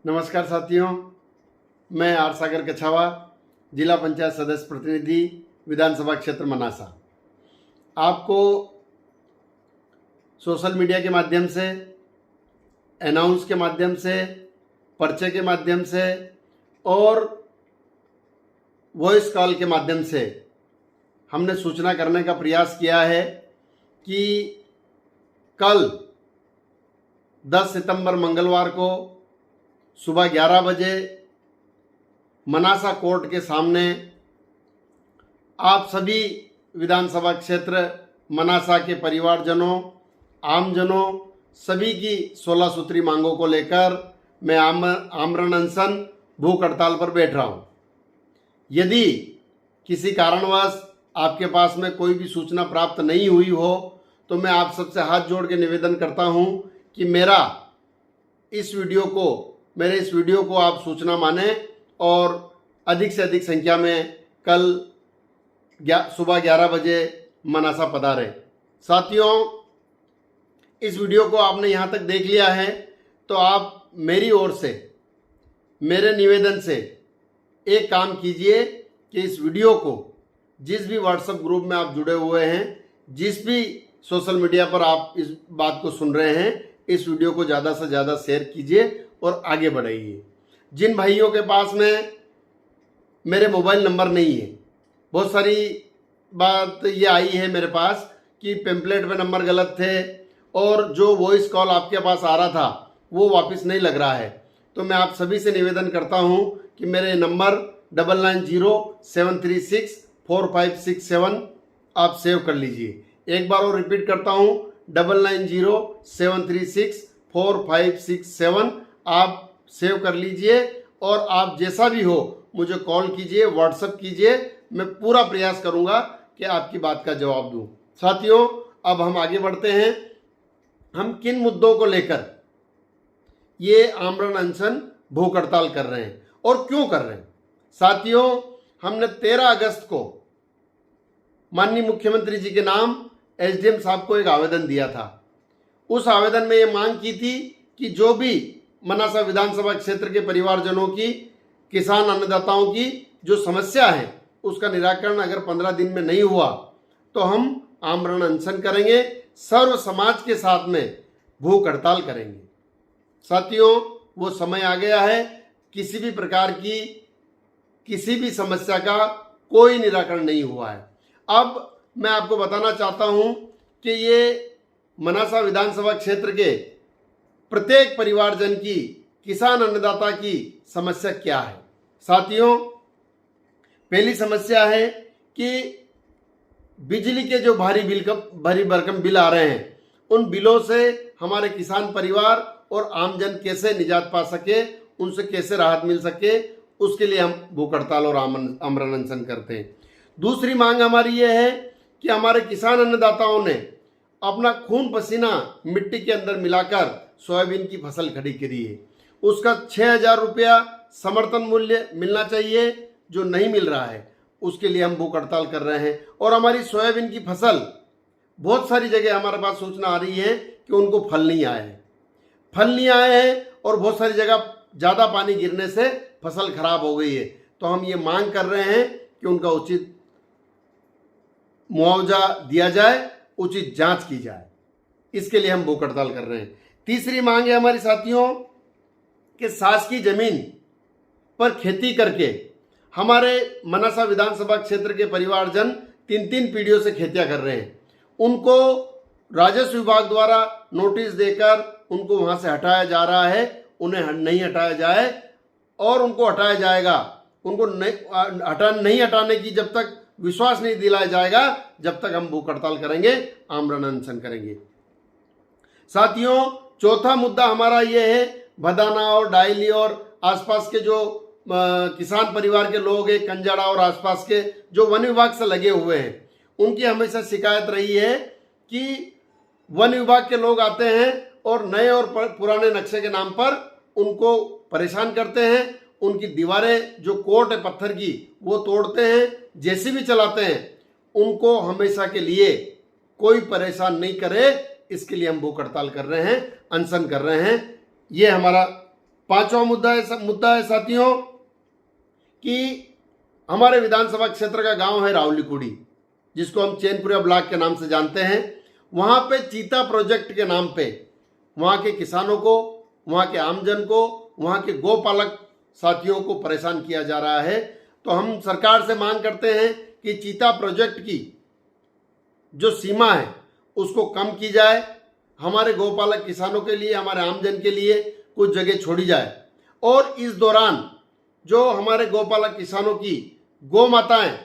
नमस्कार साथियों, मैं आर सागर कछावा, जिला पंचायत सदस्य प्रतिनिधि, विधानसभा क्षेत्र मनासा। आपको सोशल मीडिया के माध्यम से, अनाउंस के माध्यम से, पर्चे के माध्यम से और वॉइस कॉल के माध्यम से हमने सूचना करने का प्रयास किया है कि कल 10 सितंबर मंगलवार को सुबह 11 बजे मनासा कोर्ट के सामने आप सभी विधानसभा क्षेत्र मनासा के परिवारजनों, आमजनों, सभी की 16 सूत्री मांगों को लेकर मैं आमरण अनशन भूख हड़ताल पर बैठ रहा हूं। यदि किसी कारणवश आपके पास में कोई भी सूचना प्राप्त नहीं हुई हो तो मैं आप सबसे हाथ जोड़ के निवेदन करता हूं कि मेरे इस वीडियो को आप सूचना माने और अधिक से अधिक संख्या में कल सुबह 11 बजे मनासा पधारें। साथियों, इस वीडियो को आपने यहाँ तक देख लिया है तो आप मेरी ओर से, मेरे निवेदन से एक काम कीजिए कि इस वीडियो को जिस भी व्हाट्सएप ग्रुप में आप जुड़े हुए हैं, जिस भी सोशल मीडिया पर आप इस बात को सुन रहे हैं, इस वीडियो को ज़्यादा से ज़्यादा शेयर कीजिए और आगे बढ़ाइए। जिन भाइयों के पास में मेरे मोबाइल नंबर नहीं है, बहुत सारी बात ये आई है मेरे पास कि पेम्पलेट में नंबर गलत थे और जो वॉइस कॉल आपके पास आ रहा था वो वापस नहीं लग रहा है, तो मैं आप सभी से निवेदन करता हूं कि मेरे नंबर 9907364567 आप सेव कर लीजिए। एक बार और रिपीट करता हूं, 9907364567 आप सेव कर लीजिए और आप जैसा भी हो मुझे कॉल कीजिए, व्हाट्सएप कीजिए, मैं पूरा प्रयास करूंगा कि आपकी बात का जवाब दूं। साथियों, अब हम आगे बढ़ते हैं। हम किन मुद्दों को लेकर ये आमरण अनशन भूख हड़ताल कर रहे हैं और क्यों कर रहे हैं? साथियों, हमने 13 अगस्त को माननीय मुख्यमंत्री जी के नाम एसडीएम साहब को एक आवेदन दिया था। उस आवेदन में ये मांग की थी कि जो भी मनासा विधानसभा क्षेत्र के परिवारजनों की, किसान अन्नदाताओं की जो समस्या है उसका निराकरण अगर 15 दिन में नहीं हुआ तो हम आमरण अनशन करेंगे, सर्व समाज के साथ में भूख हड़ताल करेंगे। साथियों, वो समय आ गया है, किसी भी प्रकार की किसी भी समस्या का कोई निराकरण नहीं हुआ है। अब मैं आपको बताना चाहता हूं कि ये मनासा विधानसभा क्षेत्र के प्रत्येक परिवारजन की, किसान अन्नदाता की समस्या क्या है। साथियों, पहली समस्या है कि बिजली के जो भारी भरकम बिल आ रहे हैं, उन बिलों से हमारे किसान परिवार और आमजन कैसे निजात पा सके, उनसे कैसे राहत मिल सके, उसके लिए हम भूख हड़ताल और आमरण अनशन करते हैं। दूसरी मांग हमारी ये है कि हमारे किसान अन्नदाताओं ने अपना खून पसीना मिट्टी के अंदर मिलाकर सोयाबीन की फसल खड़ी करी है, उसका 6,000 रुपया समर्थन मूल्य मिलना चाहिए, जो नहीं मिल रहा है, उसके लिए हम भूख हड़ताल कर रहे हैं। और हमारी सोयाबीन की फसल, बहुत सारी जगह हमारे पास सूचना आ रही है कि उनको फल नहीं आए हैं और बहुत सारी जगह ज़्यादा पानी गिरने से फसल खराब हो गई है। तो हम ये मांग कर रहे हैं कि उनका उचित मुआवजा दिया जाए, उचित जांच की जाए, इसके लिए हम भूख हड़ताल कर रहे हैं। तीसरी मांग है हमारी साथियों कि शासकीय जमीन पर खेती करके हमारे मनासा विधानसभा क्षेत्र के परिवारजन 3 पीढ़ियों से खेतियां कर रहे हैं, उनको राजस्व विभाग द्वारा नोटिस देकर उनको वहां से हटाया जा रहा है। उन्हें नहीं हटाया जाए और उनको हटाया जाएगा, उनको नहीं हटाने की जब तक विश्वास नहीं दिलाया जाएगा, जब तक हम भूख हड़ताल करेंगे, आमरण अनशन करेंगे। साथियों, चौथा मुद्दा हमारा यह है, भदाना और डायली और आसपास के जो किसान परिवार के लोग हैं, कंजाड़ा और आसपास के जो वन विभाग से लगे हुए हैं, उनकी हमेशा शिकायत रही है कि वन विभाग के लोग आते हैं और नए और पुराने नक्शे के नाम पर उनको परेशान करते हैं। उनकी दीवारें जो कोर्ट है पत्थर की वो तोड़ते हैं, जेसीबी चलाते हैं। उनको हमेशा के लिए कोई परेशान नहीं करे, इसके लिए हम भूख हड़ताल कर रहे हैं, अनशन कर रहे हैं। ये हमारा पांचवा मुद्दा है साथियों कि हमारे विधानसभा क्षेत्र का गांव है रावलीकुड़ी, जिसको हम चैनपुरा ब्लॉक के नाम से जानते हैं। वहां पे चीता प्रोजेक्ट के नाम पे वहां के किसानों को, वहां के आमजन को, वहां के गोपालक साथियों को परेशान किया जा रहा है। तो हम सरकार से मांग करते हैं कि चीता प्रोजेक्ट की जो सीमा है उसको कम की जाए, हमारे गोपालक किसानों के लिए, हमारे आमजन के लिए कुछ जगह छोड़ी जाए, और इस दौरान जो हमारे गोपालक किसानों की गौ माताएं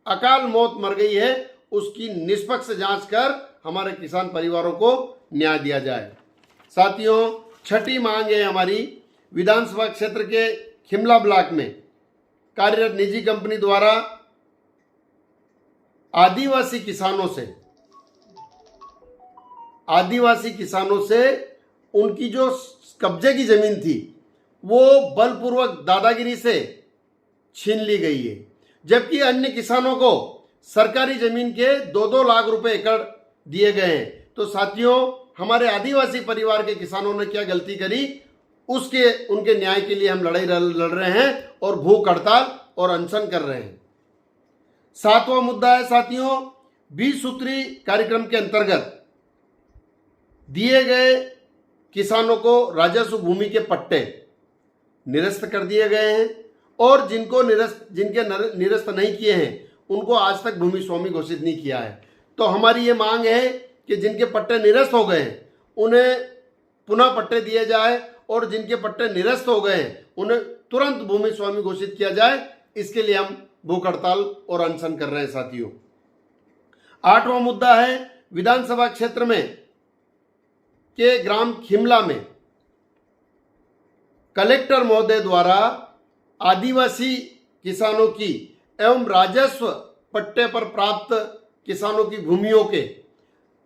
अकाल मौत मर गई है उसकी निष्पक्ष जांच कर हमारे किसान परिवारों को न्याय दिया जाए। साथियों, छठी मांग है हमारी विधानसभा क्षेत्र के खिमला ब्लॉक में कार्यरत निजी कंपनी द्वारा आदिवासी किसानों से उनकी जो कब्जे की जमीन थी वो बलपूर्वक दादागिरी से छीन ली गई है, जबकि अन्य किसानों को सरकारी जमीन के 2-2 लाख रुपए एकड़ दिए गए हैं। तो साथियों, हमारे आदिवासी परिवार के किसानों ने क्या गलती करी, उनके न्याय के लिए हम लड़ाई लड़ रहे हैं और भूख हड़ताल और अनशन कर रहे हैं। सातवां मुद्दा है साथियों, 20 सूत्री कार्यक्रम के अंतर्गत दिए गए किसानों को राजस्व भूमि के पट्टे निरस्त कर दिए गए हैं, और जिनके निरस्त नहीं किए हैं उनको आज तक भूमि स्वामी घोषित नहीं किया है। तो हमारी ये मांग है कि जिनके पट्टे निरस्त हो गए हैं उन्हें पुनः पट्टे दिए जाए, और जिनके पट्टे निरस्त हो गए हैं उन्हें तुरंत भूमि स्वामी घोषित किया जाए। इसके लिए हम भूख हड़ताल और अनशन कर रहे हैं साथियों। आठवां मुद्दा है विधानसभा क्षेत्र में के ग्राम खिमला में कलेक्टर महोदय द्वारा आदिवासी किसानों की एवं राजस्व पट्टे पर प्राप्त किसानों की भूमियों के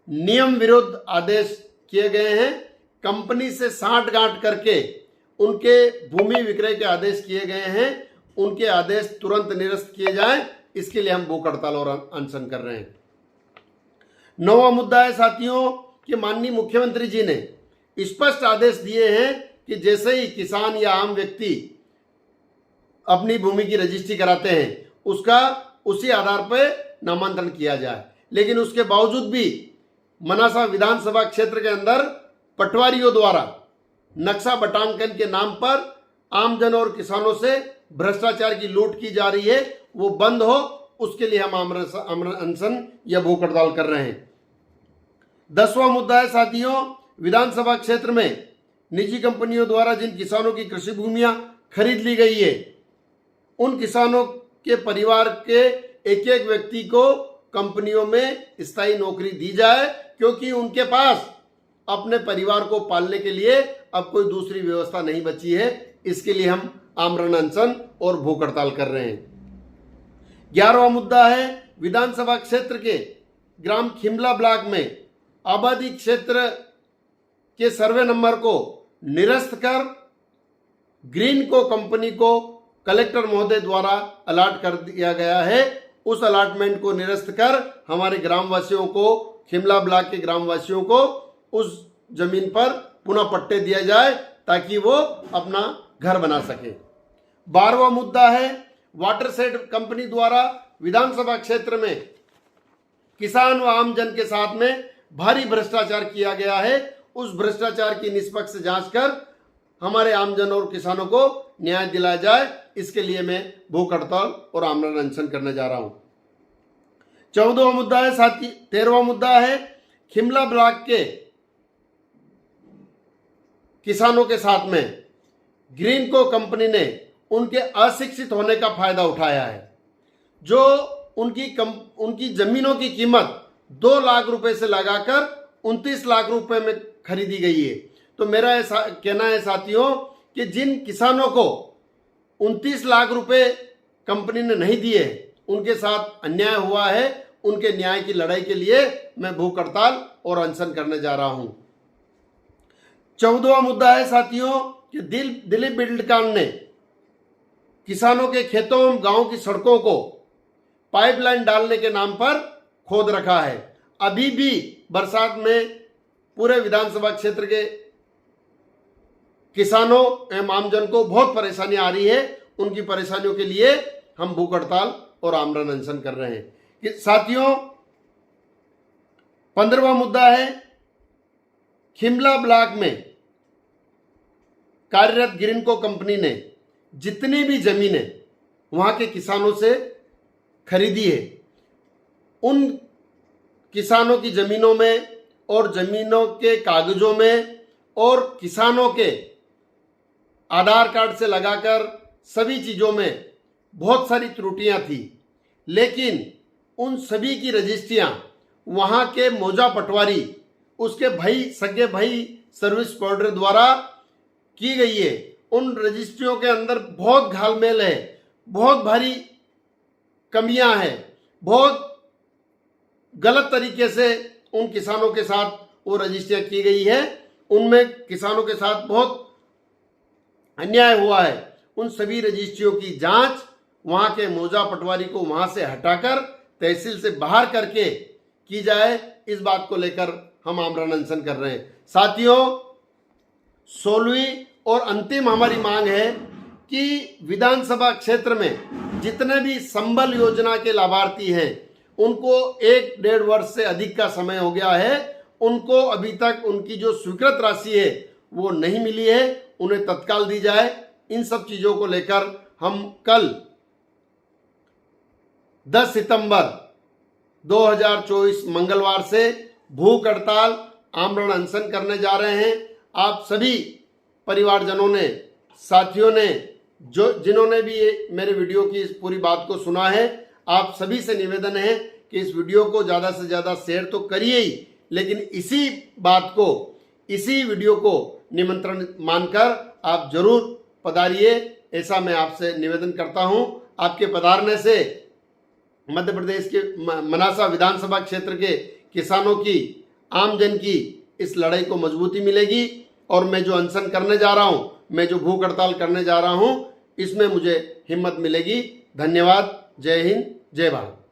नियम विरुद्ध आदेश किए गए हैं। कंपनी से साठगांठ करके उनके भूमि विक्रय के आदेश किए गए हैं, उनके आदेश तुरंत निरस्त किए जाएं। इसके लिए हम भूख हड़ताल और अनशन कर रहे हैं। नौवां मुद्दा है साथियों कि माननीय मुख्यमंत्री जी ने स्पष्ट आदेश दिए हैं कि जैसे ही किसान या आम व्यक्ति अपनी भूमि की रजिस्ट्री कराते हैं उसका उसी आधार पर नामांतरण किया जाए, लेकिन उसके बावजूद भी मनासा विधानसभा क्षेत्र के अंदर पटवारियों द्वारा नक्शा बटांकन के नाम पर आमजन और किसानों से भ्रष्टाचार की लूट की जा रही है, वो बंद हो, उसके लिए हम अनशन या भूख हड़ताल कर रहे हैं। 10वां मुद्दा है साथियों, विधानसभा क्षेत्र में निजी कंपनियों द्वारा जिन किसानों की कृषि भूमियां खरीद ली गई है उन किसानों के परिवार के एक एक व्यक्ति को कंपनियों में स्थायी नौकरी दी जाए, क्योंकि उनके पास अपने परिवार को पालने के लिए अब कोई दूसरी व्यवस्था नहीं बची है। इसके लिए हम आमरण अनशन और भूख हड़ताल कर रहे हैं। 11वां मुद्दा है विधानसभा क्षेत्र के ग्राम खिमला ब्लॉक में आबादी क्षेत्र के सर्वे नंबर को निरस्त कर ग्रीन को कंपनी को कलेक्टर महोदय द्वारा अलॉट कर दिया गया है। उस अलॉटमेंट को निरस्त कर हमारे ग्रामवासियों को, खिमला ब्लॉक के ग्रामवासियों को उस जमीन पर पुनः पट्टे दिया जाए ताकि वो अपना घर बना सके। 12वां मुद्दा है वाटरसेड कंपनी द्वारा विधानसभा क्षेत्र में किसान व आमजन के साथ में भारी भ्रष्टाचार किया गया है। उस भ्रष्टाचार की निष्पक्ष जांच कर हमारे आमजन और किसानों को न्याय दिलाया जाए। इसके लिए मैं भूख हड़ताल और आमरण अनशन करने जा रहा हूं। 14वां मुद्दा है साथी 13वां मुद्दा है खिमला ब्लॉक के किसानों के साथ में ग्रीन को कंपनी ने उनके अशिक्षित होने का फायदा उठाया है। जो उनकी जमीनों की कीमत 2 लाख रुपए से लगाकर 29 लाख रुपए में खरीदी गई है। तो मेरा ऐसा कहना है साथियों कि जिन किसानों को 29 लाख रुपए कंपनी ने नहीं दिए, उनके साथ अन्याय हुआ है, उनके न्याय की लड़ाई के लिए मैं भूख हड़ताल और अनशन करने जा रहा हूं। 14वां मुद्दा है साथियों कि दिलीप बिल्डकॉन ने किसानों के खेतों एवं गांव की सड़कों को पाइपलाइन डालने के नाम पर खोद रखा है। अभी भी बरसात में पूरे विधानसभा क्षेत्र के किसानों एवं आमजन को बहुत परेशानी आ रही है। उनकी परेशानियों के लिए हम भूख हड़ताल और आमरण अनशन कर रहे हैं। कि साथियों, 15वां मुद्दा है, शिमला ब्लॉक में कार्यरत ग्रीनको कंपनी ने जितनी भी जमीनें वहां के किसानों से खरीदी है, उन किसानों की जमीनों में और जमीनों के कागजों में और किसानों के आधार कार्ड से लगाकर सभी चीज़ों में बहुत सारी त्रुटियां थी। लेकिन उन सभी की रजिस्ट्रियां वहां के मौजा पटवारी, उसके भाई, सगे भाई सर्विस प्रोवाइडर द्वारा की गई है। उन रजिस्ट्रियों के अंदर बहुत घालमेल है, बहुत भारी कमियां हैं, बहुत गलत तरीके से उन किसानों के साथ वो रजिस्ट्रियां की गई है। उनमें किसानों के साथ बहुत अन्याय हुआ है। उन सभी रजिस्ट्रियों की जांच वहां के मौजा पटवारी को वहां से हटाकर तहसील से बाहर करके की जाए, इस बात को लेकर हम आमरण अनशन कर रहे हैं। साथियों, 16वीं और अंतिम हमारी मांग है कि विधानसभा क्षेत्र में जितने भी संबल योजना के लाभार्थी हैं, उनको 1-1.5 वर्ष से अधिक का समय हो गया है, उनको अभी तक उनकी जो स्वीकृत राशि है वो नहीं मिली है, उन्हें तत्काल दी जाए। इन सब चीज़ों को लेकर हम कल 10 सितंबर 2024 मंगलवार से भूख हड़ताल आमरण अनशन करने जा रहे हैं। आप सभी परिवारजनों ने, साथियों ने, जिन्होंने भी ये मेरे वीडियो की इस पूरी बात को सुना है, आप सभी से निवेदन है कि इस वीडियो को ज़्यादा से ज़्यादा शेयर तो करिए ही, लेकिन इसी बात को, इसी वीडियो को निमंत्रण मानकर आप जरूर पधारिए, ऐसा मैं आपसे निवेदन करता हूं। आपके पधारने से मध्य प्रदेश के मनासा विधानसभा क्षेत्र के किसानों की, आमजन की इस लड़ाई को मजबूती मिलेगी और मैं जो अनशन करने जा रहा हूं, मैं जो भूख हड़ताल करने जा रहा हूं, इसमें मुझे हिम्मत मिलेगी। धन्यवाद। जय हिंद, जय भारत।